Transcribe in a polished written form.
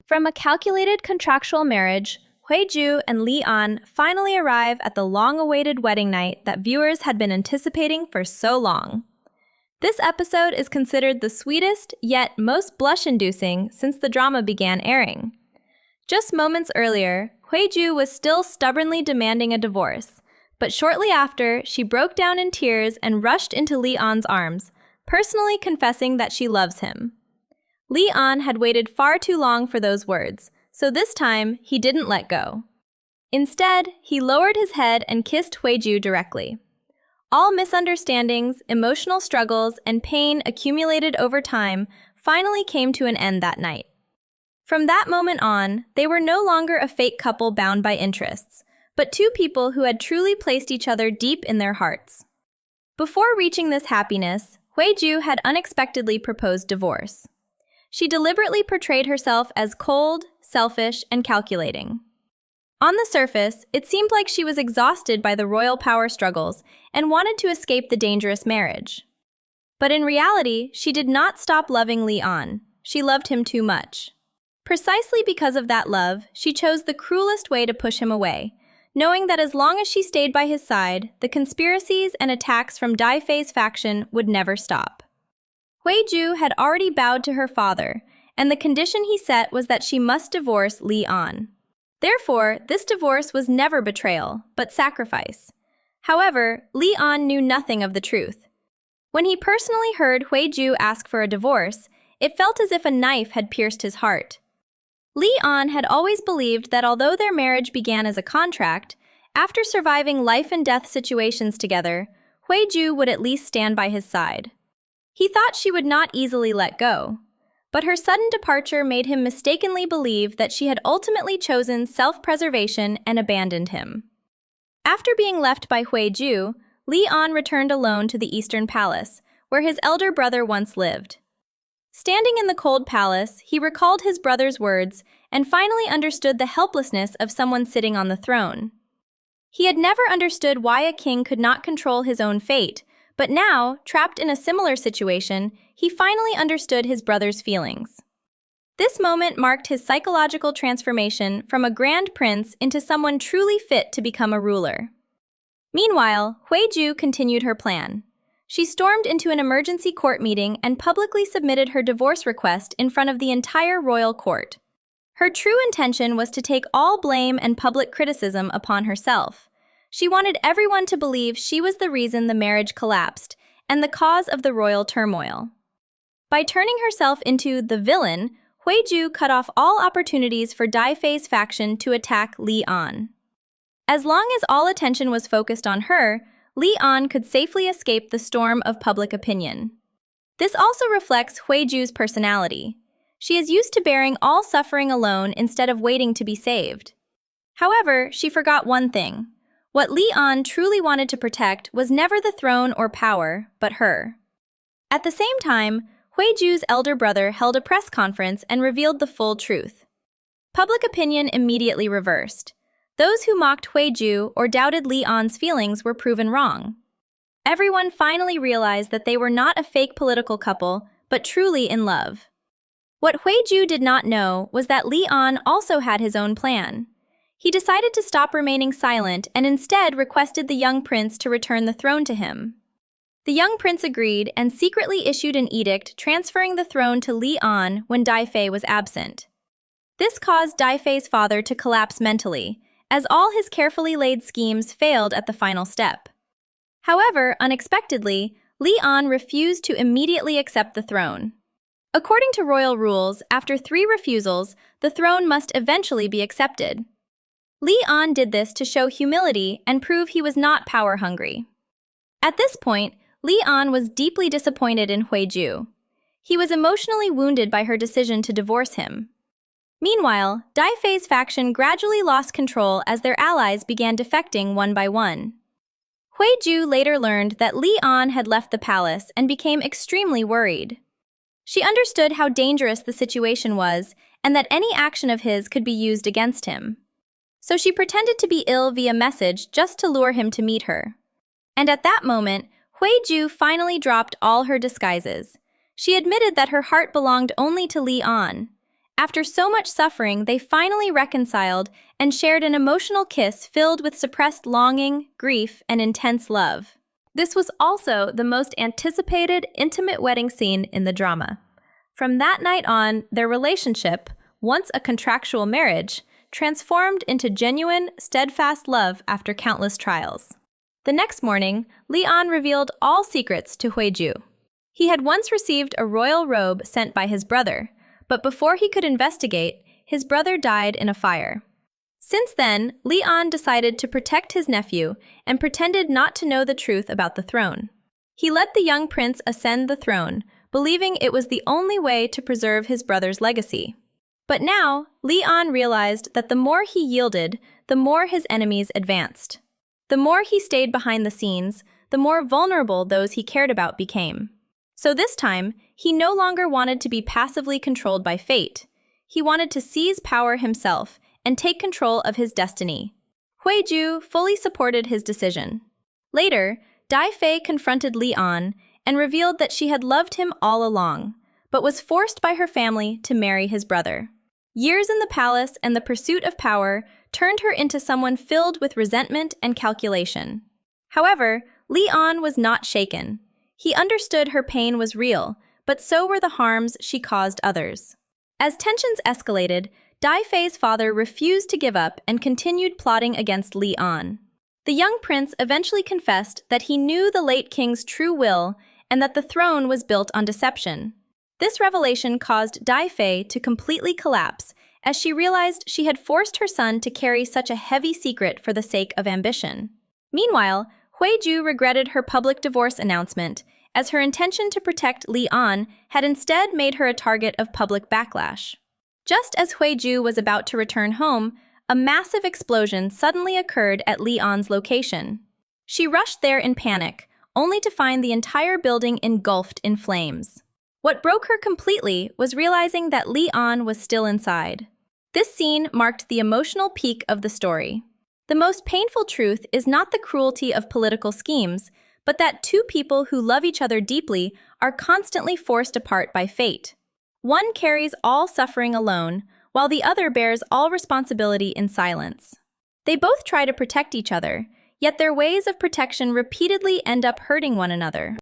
From a calculated contractual marriage, Huiju and Byeon finally arrive at the long-awaited wedding night that viewers had been anticipating for so long. This episode is considered the sweetest, yet most blush-inducing since the drama began airing. Just moments earlier, Huiju was still stubbornly demanding a divorce, but shortly after, she broke down in tears and rushed into Byeon's arms, personally confessing that she loves him. Byeon had waited far too long for those words, so this time he didn't let go. Instead, he lowered his head and kissed Huiju directly. All misunderstandings, emotional struggles, and pain accumulated over time finally came to an end that night. From that moment on, they were no longer a fake couple bound by interests, but two people who had truly placed each other deep in their hearts. Before reaching this happiness, Huiju had unexpectedly proposed divorce. She deliberately portrayed herself as cold, selfish, and calculating. On the surface, it seemed like she was exhausted by the royal power struggles and wanted to escape the dangerous marriage. But in reality, she did not stop loving Byeon. She loved him too much. Precisely because of that love, she chose the cruelest way to push him away, knowing that as long as she stayed by his side, the conspiracies and attacks from Daifei's faction would never stop. Huiju had already bowed to her father, and the condition he set was that she must divorce Byeon. Therefore, this divorce was never betrayal, but sacrifice. However, Byeon knew nothing of the truth. When he personally heard Huiju ask for a divorce, it felt as if a knife had pierced his heart. Byeon had always believed that although their marriage began as a contract, after surviving life-and-death situations together, Huiju would at least stand by his side. He thought she would not easily let go. But her sudden departure made him mistakenly believe that she had ultimately chosen self-preservation and abandoned him. After being left by Huiju, Byeon returned alone to the Eastern Palace, where his elder brother once lived. Standing in the cold palace, he recalled his brother's words and finally understood the helplessness of someone sitting on the throne. He had never understood why a king could not control his own fate, but now, trapped in a similar situation, he finally understood his brother's feelings. This moment marked his psychological transformation from a grand prince into someone truly fit to become a ruler. Meanwhile, Huiju continued her plan. She stormed into an emergency court meeting and publicly submitted her divorce request in front of the entire royal court. Her true intention was to take all blame and public criticism upon herself. She wanted everyone to believe she was the reason the marriage collapsed and the cause of the royal turmoil. By turning herself into the villain, Huiju cut off all opportunities for Daifei's faction to attack Byeon. As long as all attention was focused on her, Byeon could safely escape the storm of public opinion. This also reflects Huiju's personality. She is used to bearing all suffering alone instead of waiting to be saved. However, she forgot one thing. What Byeon truly wanted to protect was never the throne or power, but her. At the same time, Huiju's elder brother held a press conference and revealed the full truth. Public opinion immediately reversed. Those who mocked Huiju or doubted Byeon's feelings were proven wrong. Everyone finally realized that they were not a fake political couple, but truly in love. What Huiju did not know was that Byeon also had his own plan. He decided to stop remaining silent and instead requested the young prince to return the throne to him. The young prince agreed and secretly issued an edict transferring the throne to Byeon when Daifei was absent. This caused Daifei's father to collapse mentally, as all his carefully laid schemes failed at the final step. However, unexpectedly, Byeon refused to immediately accept the throne. According to royal rules, after 3 refusals, the throne must eventually be accepted. Byeon did this to show humility and prove he was not power-hungry. At this point, Byeon was deeply disappointed in Huiju. He was emotionally wounded by her decision to divorce him. Meanwhile, Daifei's faction gradually lost control as their allies began defecting one by one. Huiju later learned that Byeon had left the palace and became extremely worried. She understood how dangerous the situation was and that any action of his could be used against him. So she pretended to be ill via message just to lure him to meet her. And at that moment, Huiju finally dropped all her disguises. She admitted that her heart belonged only to Byeon. After so much suffering, they finally reconciled and shared an emotional kiss filled with suppressed longing, grief, and intense love. This was also the most anticipated intimate wedding scene in the drama. From that night on, their relationship, once a contractual marriage, transformed into genuine, steadfast love after countless trials. The next morning, Leon revealed all secrets to Huiju. He had once received a royal robe sent by his brother, but before he could investigate, his brother died in a fire. Since then, Leon decided to protect his nephew and pretended not to know the truth about the throne. He let the young prince ascend the throne, believing it was the only way to preserve his brother's legacy. But now, Leon realized that the more he yielded, the more his enemies advanced. The more he stayed behind the scenes, the more vulnerable those he cared about became. So this time, he no longer wanted to be passively controlled by fate. He wanted to seize power himself and take control of his destiny. Huiju fully supported his decision. Later, Dai Fei confronted Leon and revealed that she had loved him all along, but was forced by her family to marry his brother. Years in the palace and the pursuit of power turned her into someone filled with resentment and calculation. However, Leon was not shaken. He understood her pain was real, but so were the harms she caused others. As tensions escalated, Dai Fei's father refused to give up and continued plotting against Leon. The young prince eventually confessed that he knew the late king's true will and that the throne was built on deception. This revelation caused Dai Fei to completely collapse as she realized she had forced her son to carry such a heavy secret for the sake of ambition. Meanwhile, Huiju regretted her public divorce announcement, as her intention to protect Leon had instead made her a target of public backlash. Just as Huiju was about to return home, a massive explosion suddenly occurred at Leon's location. She rushed there in panic, only to find the entire building engulfed in flames. What broke her completely was realizing that Leon was still inside. This scene marked the emotional peak of the story. The most painful truth is not the cruelty of political schemes, but that two people who love each other deeply are constantly forced apart by fate. One carries all suffering alone, while the other bears all responsibility in silence. They both try to protect each other, yet their ways of protection repeatedly end up hurting one another.